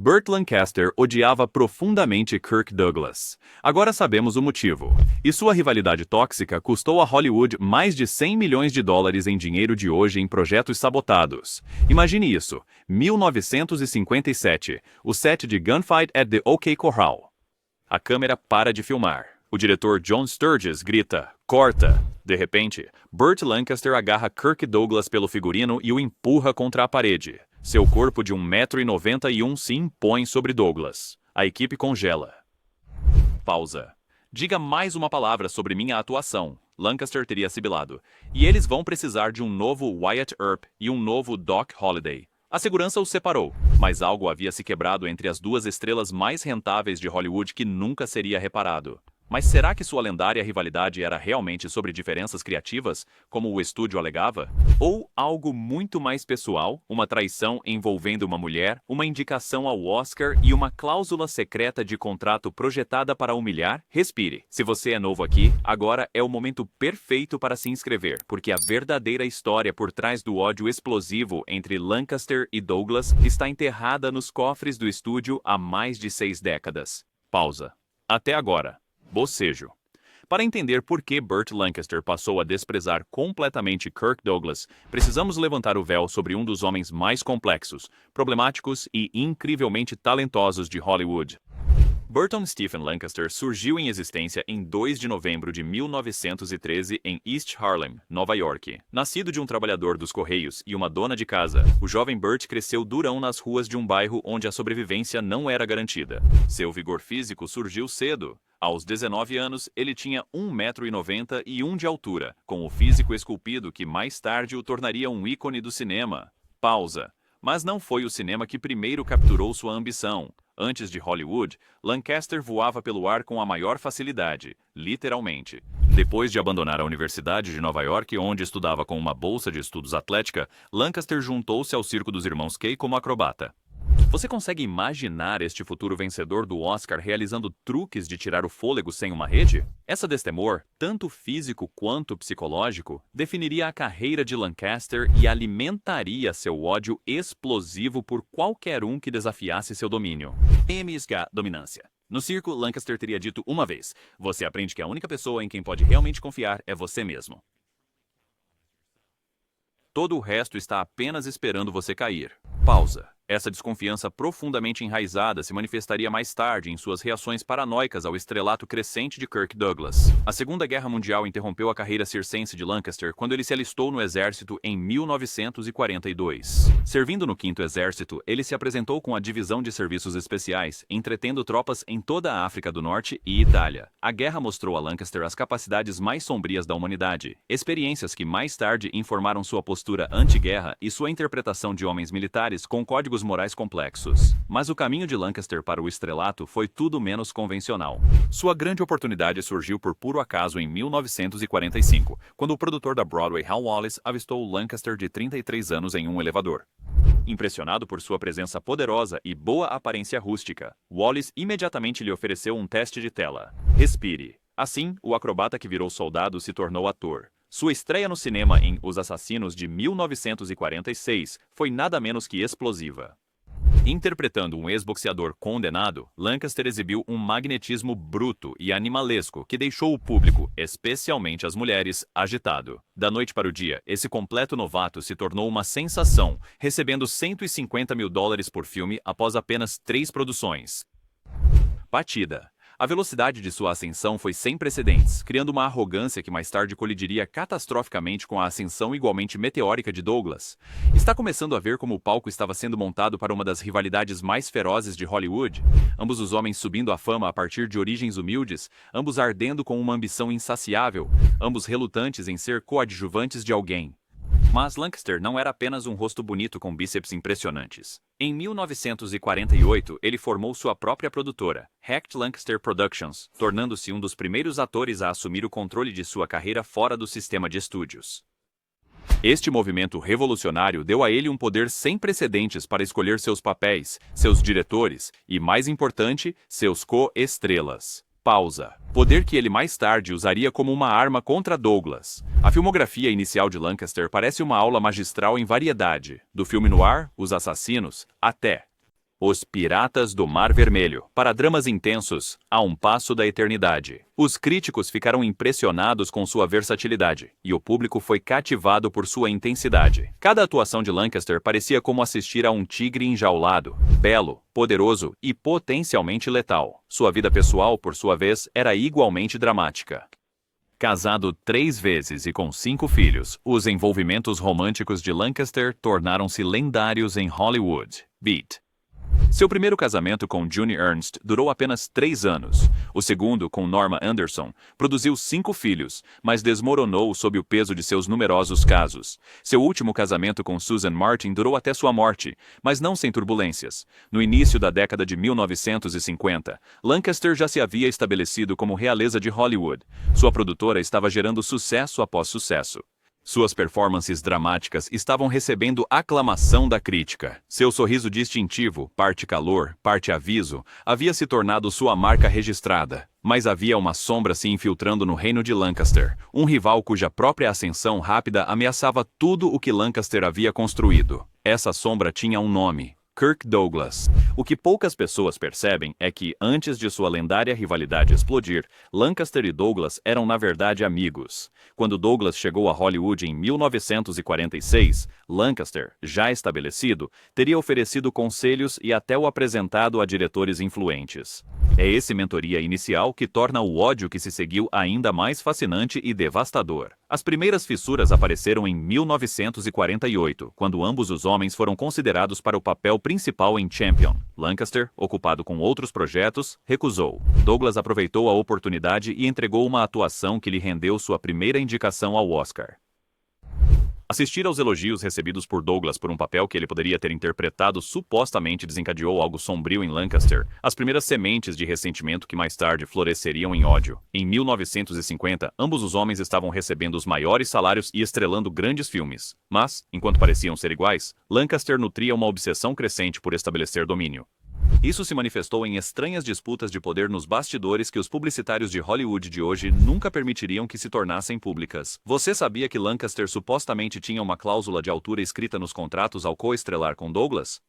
Burt Lancaster odiava profundamente Kirk Douglas. Agora sabemos o motivo. E sua rivalidade tóxica custou a Hollywood mais de 100 milhões de dólares em dinheiro de hoje em projetos sabotados. Imagine isso, 1957, o set de Gunfight at the OK Corral. A câmera para de filmar. O diretor John Sturges grita, corta! De repente, Burt Lancaster agarra Kirk Douglas pelo figurino e o empurra contra a parede. Seu corpo de 1,91 m se impõe sobre Douglas. A equipe congela. Pausa. Diga mais uma palavra sobre minha atuação. Lancaster teria sibilado. E eles vão precisar de um novo Wyatt Earp e um novo Doc Holliday. A segurança os separou, mas algo havia se quebrado entre as duas estrelas mais rentáveis de Hollywood que nunca seria reparado. Mas será que sua lendária rivalidade era realmente sobre diferenças criativas, como o estúdio alegava? Ou algo muito mais pessoal, uma traição envolvendo uma mulher, uma indicação ao Oscar e uma cláusula secreta de contrato projetada para humilhar? Respire. Se você é novo aqui, agora é o momento perfeito para se inscrever, porque a verdadeira história por trás do ódio explosivo entre Lancaster e Douglas está enterrada nos cofres do estúdio há mais de 6 décadas. Pausa. Até agora. Bocejo. Para entender por que Burt Lancaster passou a desprezar completamente Kirk Douglas, precisamos levantar o véu sobre um dos homens mais complexos, problemáticos e incrivelmente talentosos de Hollywood. Burton Stephen Lancaster surgiu em existência em 2 de novembro de 1913 em East Harlem, Nova York. Nascido de um trabalhador dos Correios e uma dona de casa, o jovem Burt cresceu durão nas ruas de um bairro onde a sobrevivência não era garantida. Seu vigor físico surgiu cedo. Aos 19 anos, ele tinha 1,90 m e 1 de altura, com o físico esculpido que mais tarde o tornaria um ícone do cinema. Pausa. Mas não foi o cinema que primeiro capturou sua ambição. Antes de Hollywood, Lancaster voava pelo ar com a maior facilidade, literalmente. Depois de abandonar a Universidade de Nova York, onde estudava com uma bolsa de estudos atlética, Lancaster juntou-se ao circo dos irmãos Kay como acrobata. Você consegue imaginar este futuro vencedor do Oscar realizando truques de tirar o fôlego sem uma rede? Essa destemor, tanto físico quanto psicológico, definiria a carreira de Lancaster e alimentaria seu ódio explosivo por qualquer um que desafiasse seu domínio. MSK Dominância. No circo, Lancaster teria dito uma vez: você aprende que a única pessoa em quem pode realmente confiar é você mesmo. Todo o resto está apenas esperando você cair. Pausa. Essa desconfiança profundamente enraizada se manifestaria mais tarde em suas reações paranoicas ao estrelato crescente de Kirk Douglas. A Segunda Guerra Mundial interrompeu a carreira circense de Lancaster quando ele se alistou no exército em 1942. Servindo no 5º Exército, ele se apresentou com a Divisão de Serviços Especiais, entretendo tropas em toda a África do Norte e Itália. A guerra mostrou a Lancaster as capacidades mais sombrias da humanidade, experiências que mais tarde informaram sua postura anti-guerra e sua interpretação de homens militares com códigos morais complexos. Mas o caminho de Lancaster para o estrelato foi tudo menos convencional. Sua grande oportunidade surgiu por puro acaso em 1945, quando o produtor da Broadway Hal Wallis avistou Lancaster de 33 anos em um elevador. Impressionado por sua presença poderosa e boa aparência rústica, Wallis imediatamente lhe ofereceu um teste de tela. Respire. Assim, o acrobata que virou soldado se tornou ator. Sua estreia no cinema em Os Assassinos de 1946 foi nada menos que explosiva. Interpretando um ex-boxeador condenado, Lancaster exibiu um magnetismo bruto e animalesco que deixou o público, especialmente as mulheres, agitado. Da noite para o dia, esse completo novato se tornou uma sensação, recebendo 150 mil dólares por filme após apenas 3 produções. Batida. A velocidade de sua ascensão foi sem precedentes, criando uma arrogância que mais tarde colidiria catastroficamente com a ascensão igualmente meteórica de Douglas. Está começando a ver como o palco estava sendo montado para uma das rivalidades mais ferozes de Hollywood? Ambos os homens subindo à fama a partir de origens humildes, ambos ardendo com uma ambição insaciável, ambos relutantes em ser coadjuvantes de alguém. Mas Lancaster não era apenas um rosto bonito com bíceps impressionantes. Em 1948, ele formou sua própria produtora, Hecht Lancaster Productions, tornando-se um dos primeiros atores a assumir o controle de sua carreira fora do sistema de estúdios. Este movimento revolucionário deu a ele um poder sem precedentes para escolher seus papéis, seus diretores e, mais importante, seus co-estrelas. Pausa. Poder que ele mais tarde usaria como uma arma contra Douglas. A filmografia inicial de Lancaster parece uma aula magistral em variedade, do filme noir, Os Assassinos, até Os Piratas do Mar Vermelho, para dramas intensos, a um passo da eternidade. Os críticos ficaram impressionados com sua versatilidade, e o público foi cativado por sua intensidade. Cada atuação de Lancaster parecia como assistir a um tigre enjaulado, belo, poderoso e potencialmente letal. Sua vida pessoal, por sua vez, era igualmente dramática. Casado 3 vezes e com 5 filhos, os envolvimentos românticos de Lancaster tornaram-se lendários em Hollywood. Beat. Seu primeiro casamento com June Ernst durou apenas 3 anos. O segundo, com Norma Anderson, produziu 5 filhos, mas desmoronou sob o peso de seus numerosos casos. Seu último casamento com Susan Martin durou até sua morte, mas não sem turbulências. No início da década de 1950, Lancaster já se havia estabelecido como realeza de Hollywood. Sua produtora estava gerando sucesso após sucesso. Suas performances dramáticas estavam recebendo aclamação da crítica. Seu sorriso distintivo, parte calor, parte aviso, havia se tornado sua marca registrada. Mas havia uma sombra se infiltrando no reino de Lancaster, um rival cuja própria ascensão rápida ameaçava tudo o que Lancaster havia construído. Essa sombra tinha um nome: Kirk Douglas. O que poucas pessoas percebem é que, antes de sua lendária rivalidade explodir, Lancaster e Douglas eram na verdade amigos. Quando Douglas chegou a Hollywood em 1946, Lancaster, já estabelecido, teria oferecido conselhos e até o apresentado a diretores influentes. É esse mentoria inicial que torna o ódio que se seguiu ainda mais fascinante e devastador. As primeiras fissuras apareceram em 1948, quando ambos os homens foram considerados para o papel principal em Champion. Lancaster, ocupado com outros projetos, recusou. Douglas aproveitou a oportunidade e entregou uma atuação que lhe rendeu sua primeira indicação ao Oscar. Assistir aos elogios recebidos por Douglas por um papel que ele poderia ter interpretado supostamente desencadeou algo sombrio em Lancaster, as primeiras sementes de ressentimento que mais tarde floresceriam em ódio. Em 1950, ambos os homens estavam recebendo os maiores salários e estrelando grandes filmes. Mas, enquanto pareciam ser iguais, Lancaster nutria uma obsessão crescente por estabelecer domínio. Isso se manifestou em estranhas disputas de poder nos bastidores que os publicitários de Hollywood de hoje nunca permitiriam que se tornassem públicas. Você sabia que Lancaster supostamente tinha uma cláusula de altura escrita nos contratos ao co-estrelar com Douglas?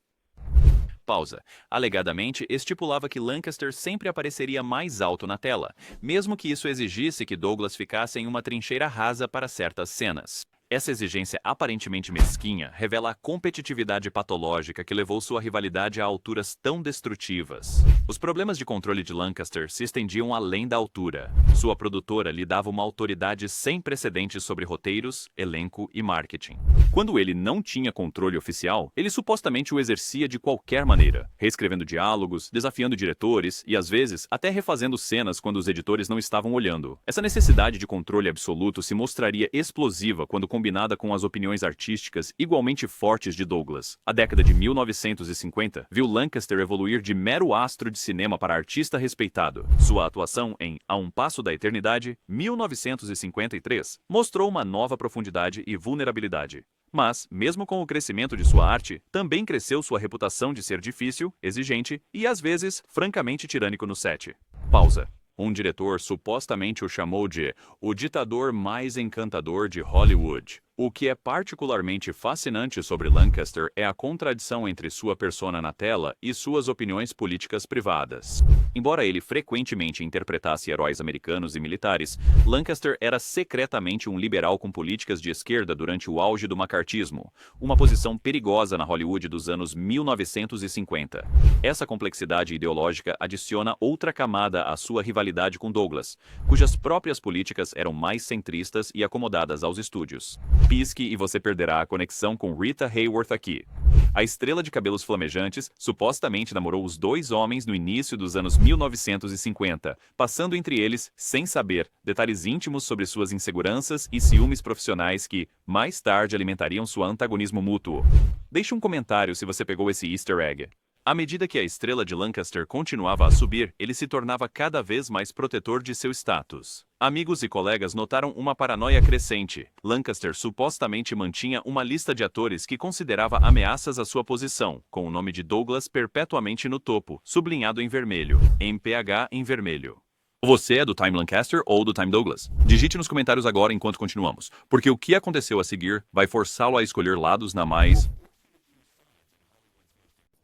Pausa. Alegadamente, estipulava que Lancaster sempre apareceria mais alto na tela, mesmo que isso exigisse que Douglas ficasse em uma trincheira rasa para certas cenas. Essa exigência aparentemente mesquinha revela a competitividade patológica que levou sua rivalidade a alturas tão destrutivas. Os problemas de controle de Lancaster se estendiam além da altura. Sua produtora lhe dava uma autoridade sem precedentes sobre roteiros, elenco e marketing. Quando ele não tinha controle oficial, ele supostamente o exercia de qualquer maneira, reescrevendo diálogos, desafiando diretores e, às vezes, até refazendo cenas quando os editores não estavam olhando. Essa necessidade de controle absoluto se mostraria explosiva quando combinada com as opiniões artísticas igualmente fortes de Douglas. A década de 1950 viu Lancaster evoluir de mero astro de cinema para artista respeitado. Sua atuação em A um Passo da Eternidade, 1953, mostrou uma nova profundidade e vulnerabilidade. Mas, mesmo com o crescimento de sua arte, também cresceu sua reputação de ser difícil, exigente e, às vezes, francamente tirânico no set. Pausa. Um diretor supostamente o chamou de o ditador mais encantador de Hollywood. O que é particularmente fascinante sobre Lancaster é a contradição entre sua persona na tela e suas opiniões políticas privadas. Embora ele frequentemente interpretasse heróis americanos e militares, Lancaster era secretamente um liberal com políticas de esquerda durante o auge do macartismo, uma posição perigosa na Hollywood dos anos 1950. Essa complexidade ideológica adiciona outra camada à sua rivalidade com Douglas, cujas próprias políticas eram mais centristas e acomodadas aos estúdios. Pisque e você perderá a conexão com Rita Hayworth aqui. A estrela de cabelos flamejantes supostamente namorou os 2 homens no início dos anos 1950, passando entre eles, sem saber, detalhes íntimos sobre suas inseguranças e ciúmes profissionais que, mais tarde, alimentariam seu antagonismo mútuo. Deixe um comentário se você pegou esse easter egg. À medida que a estrela de Lancaster continuava a subir, ele se tornava cada vez mais protetor de seu status. Amigos e colegas notaram uma paranoia crescente. Lancaster supostamente mantinha uma lista de atores que considerava ameaças à sua posição, com o nome de Douglas perpetuamente no topo, sublinhado em vermelho, MPH em vermelho. Você é do Time Lancaster ou do Time Douglas? Digite nos comentários agora enquanto continuamos, porque o que aconteceu a seguir vai forçá-lo a escolher lados na mais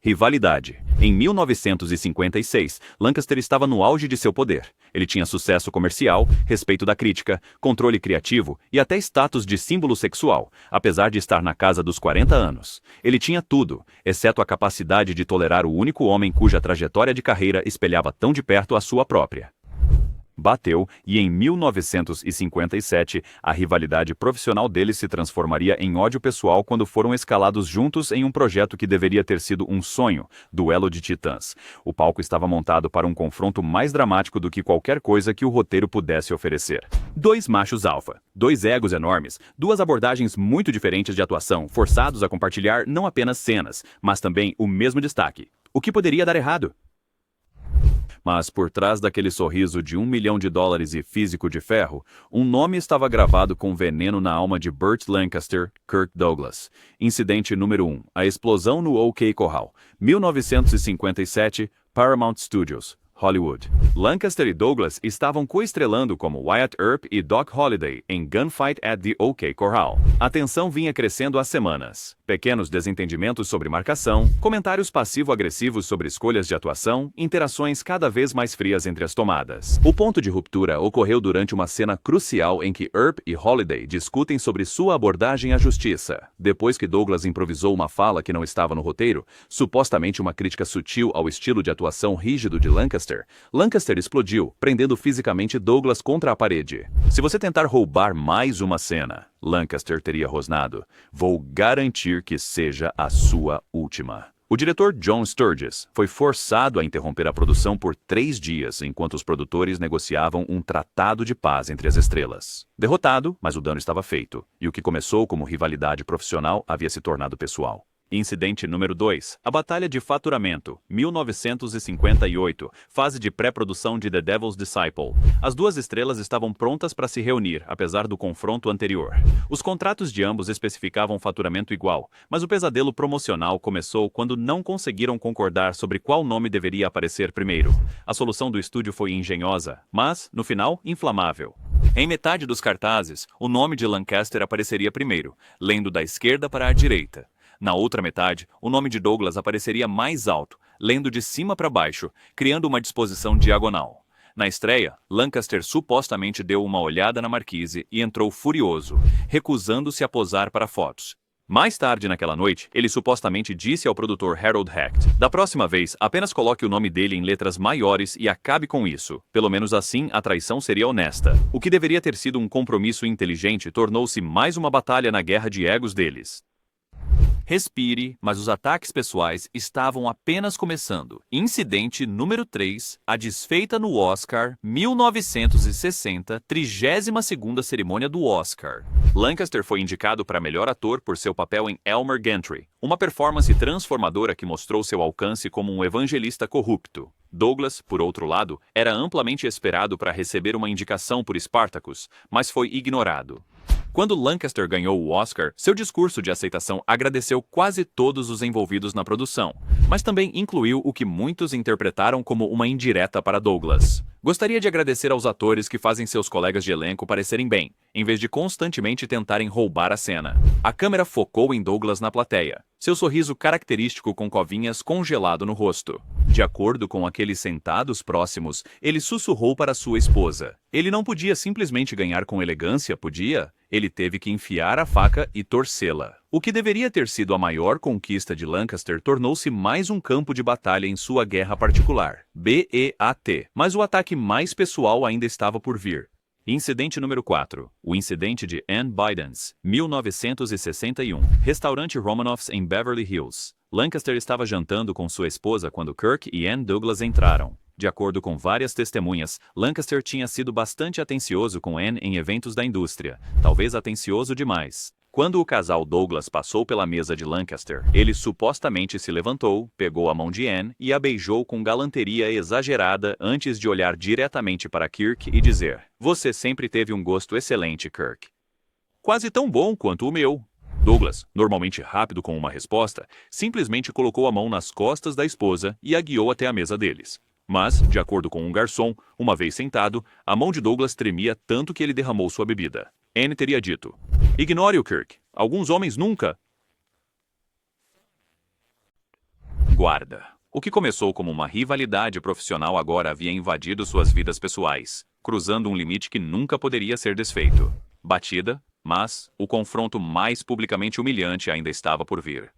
Rivalidade. Em 1956, Lancaster estava no auge de seu poder. Ele tinha sucesso comercial, respeito da crítica, controle criativo e até status de símbolo sexual, apesar de estar na casa dos 40 anos. Ele tinha tudo, exceto a capacidade de tolerar o único homem cuja trajetória de carreira espelhava tão de perto a sua própria. Bateu, e em 1957, a rivalidade profissional deles se transformaria em ódio pessoal quando foram escalados juntos em um projeto que deveria ter sido um sonho, Duelo de Titãs. O palco estava montado para um confronto mais dramático do que qualquer coisa que o roteiro pudesse oferecer. Dois machos alfa, dois egos enormes, duas abordagens muito diferentes de atuação, forçados a compartilhar não apenas cenas, mas também o mesmo destaque. O que poderia dar errado? Mas por trás daquele sorriso de $1 milhão e físico de ferro, um nome estava gravado com veneno na alma de Burt Lancaster, Kirk Douglas. Incidente número 1. A explosão no OK Corral. 1957, Paramount Studios, Hollywood. Lancaster e Douglas estavam coestrelando como Wyatt Earp e Doc Holliday em Gunfight at the OK Corral. A tensão vinha crescendo há semanas. Pequenos desentendimentos sobre marcação, comentários passivo-agressivos sobre escolhas de atuação, interações cada vez mais frias entre as tomadas. O ponto de ruptura ocorreu durante uma cena crucial em que Earp e Holliday discutem sobre sua abordagem à justiça. Depois que Douglas improvisou uma fala que não estava no roteiro, supostamente uma crítica sutil ao estilo de atuação rígido de Lancaster, Lancaster explodiu, prendendo fisicamente Douglas contra a parede. Se você tentar roubar mais uma cena, Lancaster teria rosnado, vou garantir que seja a sua última. O diretor John Sturges foi forçado a interromper a produção por 3 dias enquanto os produtores negociavam um tratado de paz entre as estrelas. Derrotado, mas o dano estava feito, e o que começou como rivalidade profissional havia se tornado pessoal. Incidente número 2. A Batalha de Faturamento, 1958, fase de pré-produção de The Devil's Disciple. As duas estrelas estavam prontas para se reunir, apesar do confronto anterior. Os contratos de ambos especificavam faturamento igual, mas o pesadelo promocional começou quando não conseguiram concordar sobre qual nome deveria aparecer primeiro. A solução do estúdio foi engenhosa, mas, no final, inflamável. Em metade dos cartazes, o nome de Lancaster apareceria primeiro, lendo da esquerda para a direita. Na outra metade, o nome de Douglas apareceria mais alto, lendo de cima para baixo, criando uma disposição diagonal. Na estreia, Lancaster supostamente deu uma olhada na marquise e entrou furioso, recusando-se a posar para fotos. Mais tarde naquela noite, ele supostamente disse ao produtor Harold Hecht: "Da próxima vez, apenas coloque o nome dele em letras maiores e acabe com isso. Pelo menos assim, a traição seria honesta." O que deveria ter sido um compromisso inteligente tornou-se mais uma batalha na guerra de egos deles. Respire, mas os ataques pessoais estavam apenas começando. Incidente número 3, a desfeita no Oscar, 1960, 32ª cerimônia do Oscar. Lancaster foi indicado para melhor ator por seu papel em Elmer Gantry, uma performance transformadora que mostrou seu alcance como um evangelista corrupto. Douglas, por outro lado, era amplamente esperado para receber uma indicação por Spartacus, mas foi ignorado. Quando Lancaster ganhou o Oscar, seu discurso de aceitação agradeceu quase todos os envolvidos na produção, mas também incluiu o que muitos interpretaram como uma indireta para Douglas. Gostaria de agradecer aos atores que fazem seus colegas de elenco parecerem bem, em vez de constantemente tentarem roubar a cena. A câmera focou em Douglas na plateia, seu sorriso característico com covinhas congelado no rosto. De acordo com aqueles sentados próximos, ele sussurrou para sua esposa. Ele não podia simplesmente ganhar com elegância, podia? Ele teve que enfiar a faca e torcê-la. O que deveria ter sido a maior conquista de Lancaster tornou-se mais um campo de batalha em sua guerra particular. BEAT. Mas o ataque mais pessoal ainda estava por vir. Incidente número 4. O incidente de Ann Bidens, 1961. Restaurante Romanoff's em Beverly Hills. Lancaster estava jantando com sua esposa quando Kirk e Ann Douglas entraram. De acordo com várias testemunhas, Lancaster tinha sido bastante atencioso com Ann em eventos da indústria, talvez atencioso demais. Quando o casal Douglas passou pela mesa de Lancaster, ele supostamente se levantou, pegou a mão de Ann e a beijou com galanteria exagerada antes de olhar diretamente para Kirk e dizer: "Você sempre teve um gosto excelente, Kirk. Quase tão bom quanto o meu." Douglas, normalmente rápido com uma resposta, simplesmente colocou a mão nas costas da esposa e a guiou até a mesa deles. Mas, de acordo com um garçom, uma vez sentado, a mão de Douglas tremia tanto que ele derramou sua bebida. Anne teria dito: "Ignore o Kirk. Alguns homens nunca." Guarda. O que começou como uma rivalidade profissional agora havia invadido suas vidas pessoais, cruzando um limite que nunca poderia ser desfeito. Batida, mas o confronto mais publicamente humilhante ainda estava por vir.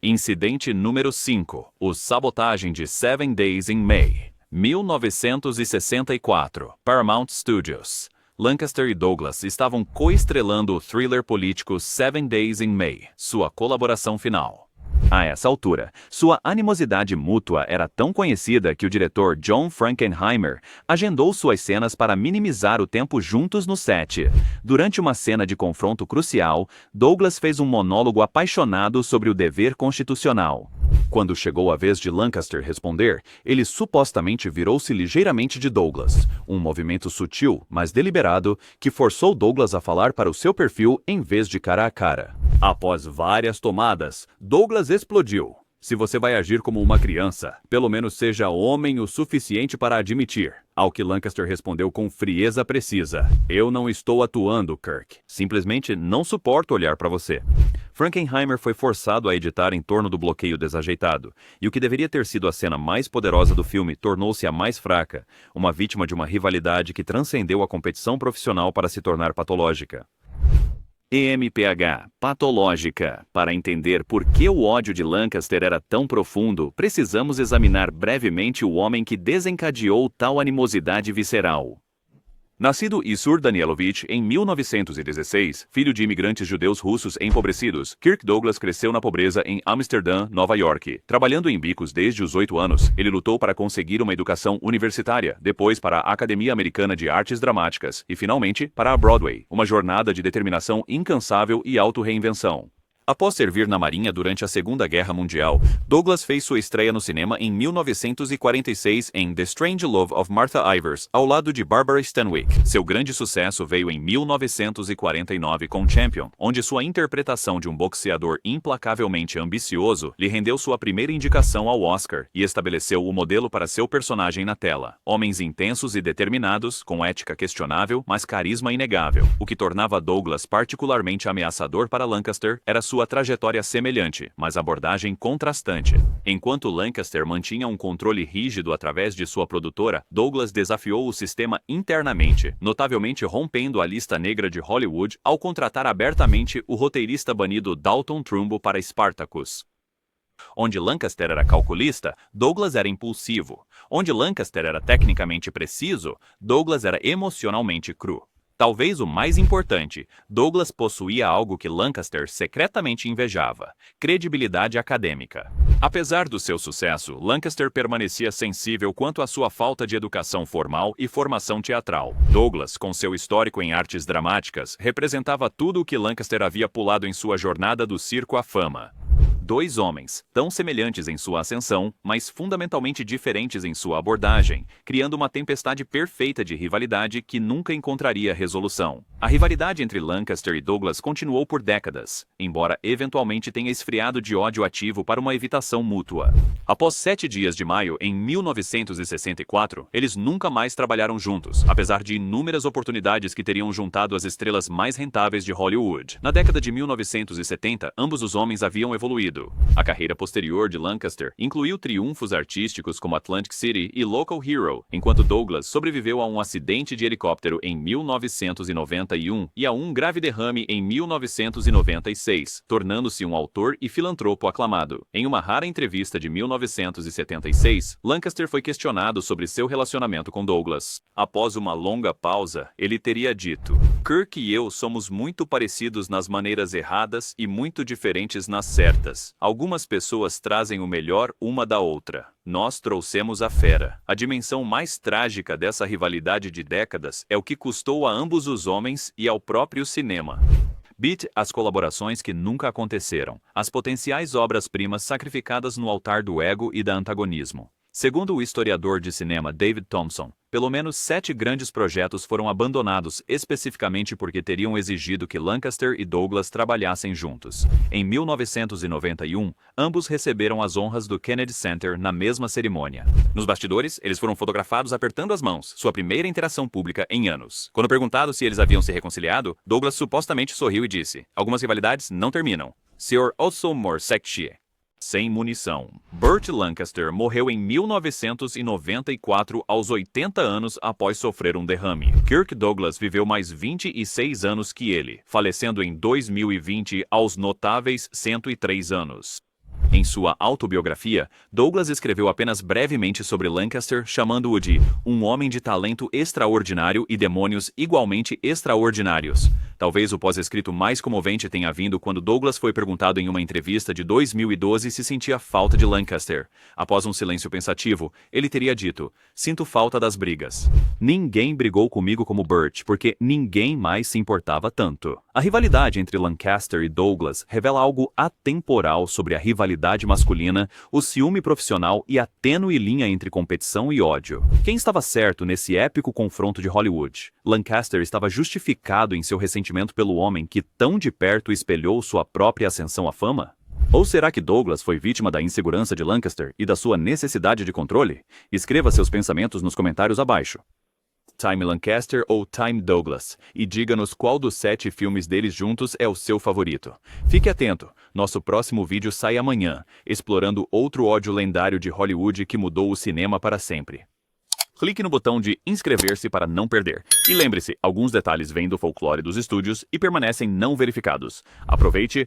Incidente número 5. O sabotagem de 7 Days in May, 1964, Paramount Studios. Lancaster e Douglas estavam coestrelando o thriller político 7 Days in May, sua colaboração final. A essa altura, sua animosidade mútua era tão conhecida que o diretor John Frankenheimer agendou suas cenas para minimizar o tempo juntos no set. Durante uma cena de confronto crucial, Douglas fez um monólogo apaixonado sobre o dever constitucional. Quando chegou a vez de Lancaster responder, ele supostamente virou-se ligeiramente de Douglas, um movimento sutil, mas deliberado, que forçou Douglas a falar para o seu perfil em vez de cara a cara. Após várias tomadas, Douglas explodiu. Se você vai agir como uma criança, pelo menos seja homem o suficiente para admitir. Ao que Lancaster respondeu com frieza precisa: eu não estou atuando, Kirk. Simplesmente não suporto olhar para você. Frankenheimer foi forçado a editar em torno do bloqueio desajeitado, e o que deveria ter sido a cena mais poderosa do filme tornou-se a mais fraca, uma vítima de uma rivalidade que transcendeu a competição profissional para se tornar patológica. EMPH, patológica. Para entender por que o ódio de Lancaster era tão profundo, precisamos examinar brevemente o homem que desencadeou tal animosidade visceral. Nascido Isur Danielovich em 1916, filho de imigrantes judeus russos empobrecidos, Kirk Douglas cresceu na pobreza em Amsterdã, Nova York. Trabalhando em bicos desde os 8 anos, ele lutou para conseguir uma educação universitária, depois para a Academia Americana de Artes Dramáticas e, finalmente, para a Broadway, uma jornada de determinação incansável e auto-reinvenção. Após servir na Marinha durante a Segunda Guerra Mundial, Douglas fez sua estreia no cinema em 1946 em The Strange Love of Martha Ivers, ao lado de Barbara Stanwyck. Seu grande sucesso veio em 1949 com Champion, onde sua interpretação de um boxeador implacavelmente ambicioso lhe rendeu sua primeira indicação ao Oscar e estabeleceu o modelo para seu personagem na tela. Homens intensos e determinados, com ética questionável, mas carisma inegável. O que tornava Douglas particularmente ameaçador para Lancaster era sua trajetória semelhante, mas abordagem contrastante. Enquanto Lancaster mantinha um controle rígido através de sua produtora, Douglas desafiou o sistema internamente, notavelmente rompendo a lista negra de Hollywood ao contratar abertamente o roteirista banido Dalton Trumbo para Spartacus. Onde Lancaster era calculista, Douglas era impulsivo. Onde Lancaster era tecnicamente preciso, Douglas era emocionalmente cru. Talvez o mais importante, Douglas possuía algo que Lancaster secretamente invejava: credibilidade acadêmica. Apesar do seu sucesso, Lancaster permanecia sensível quanto à sua falta de educação formal e formação teatral. Douglas, com seu histórico em artes dramáticas, representava tudo o que Lancaster havia pulado em sua jornada do circo à fama. Dois homens, tão semelhantes em sua ascensão, mas fundamentalmente diferentes em sua abordagem, criando uma tempestade perfeita de rivalidade que nunca encontraria resolução. A rivalidade entre Lancaster e Douglas continuou por décadas, embora eventualmente tenha esfriado de ódio ativo para uma evitação mútua. Após 7 dias de maio, em 1964, eles nunca mais trabalharam juntos, apesar de inúmeras oportunidades que teriam juntado as estrelas mais rentáveis de Hollywood. Na década de 1970, ambos os homens haviam evoluído. A carreira posterior de Lancaster incluiu triunfos artísticos como Atlantic City e Local Hero, enquanto Douglas sobreviveu a um acidente de helicóptero em 1991 e a um grave derrame em 1996, tornando-se um autor e filantropo aclamado. Em uma rara entrevista de 1976, Lancaster foi questionado sobre seu relacionamento com Douglas. Após uma longa pausa, ele teria dito: "Kirk e eu somos muito parecidos nas maneiras erradas e muito diferentes nas certas. Algumas pessoas trazem o melhor uma da outra. Nós trouxemos a fera." A dimensão mais trágica dessa rivalidade de décadas é o que custou a ambos os homens e ao próprio cinema. Beat as colaborações que nunca aconteceram, as potenciais obras-primas sacrificadas no altar do ego e da antagonismo. Segundo o historiador de cinema David Thompson, pelo menos 7 grandes projetos foram abandonados especificamente porque teriam exigido que Lancaster e Douglas trabalhassem juntos. Em 1991, ambos receberam as honras do Kennedy Center na mesma cerimônia. Nos bastidores, eles foram fotografados apertando as mãos, sua primeira interação pública em anos. Quando perguntado se eles haviam se reconciliado, Douglas supostamente sorriu e disse: "Algumas rivalidades não terminam. Sr. also more sexy." Sem munição. Burt Lancaster morreu em 1994 aos 80 anos após sofrer um derrame. Kirk Douglas viveu mais 26 anos que ele, falecendo em 2020 aos notáveis 103 anos. Em sua autobiografia, Douglas escreveu apenas brevemente sobre Lancaster, chamando-o de um homem de talento extraordinário e demônios igualmente extraordinários. Talvez o pós-escrito mais comovente tenha vindo quando Douglas foi perguntado em uma entrevista de 2012 se sentia falta de Lancaster. Após um silêncio pensativo, ele teria dito: "Sinto falta das brigas. Ninguém brigou comigo como Burt, porque ninguém mais se importava tanto." A rivalidade entre Lancaster e Douglas revela algo atemporal sobre a rivalidade masculina, o ciúme profissional e a tênue linha entre competição e ódio. Quem estava certo nesse épico confronto de Hollywood? Lancaster estava justificado em seu ressentimento pelo homem que tão de perto espelhou sua própria ascensão à fama? Ou será que Douglas foi vítima da insegurança de Lancaster e da sua necessidade de controle? Escreva seus pensamentos nos comentários abaixo. Time Lancaster ou Time Douglas, e diga-nos qual dos 7 filmes deles juntos é o seu favorito. Fique atento, nosso próximo vídeo sai amanhã, explorando outro ódio lendário de Hollywood que mudou o cinema para sempre. Clique no botão de inscrever-se para não perder. E lembre-se, alguns detalhes vêm do folclore dos estúdios e permanecem não verificados. Aproveite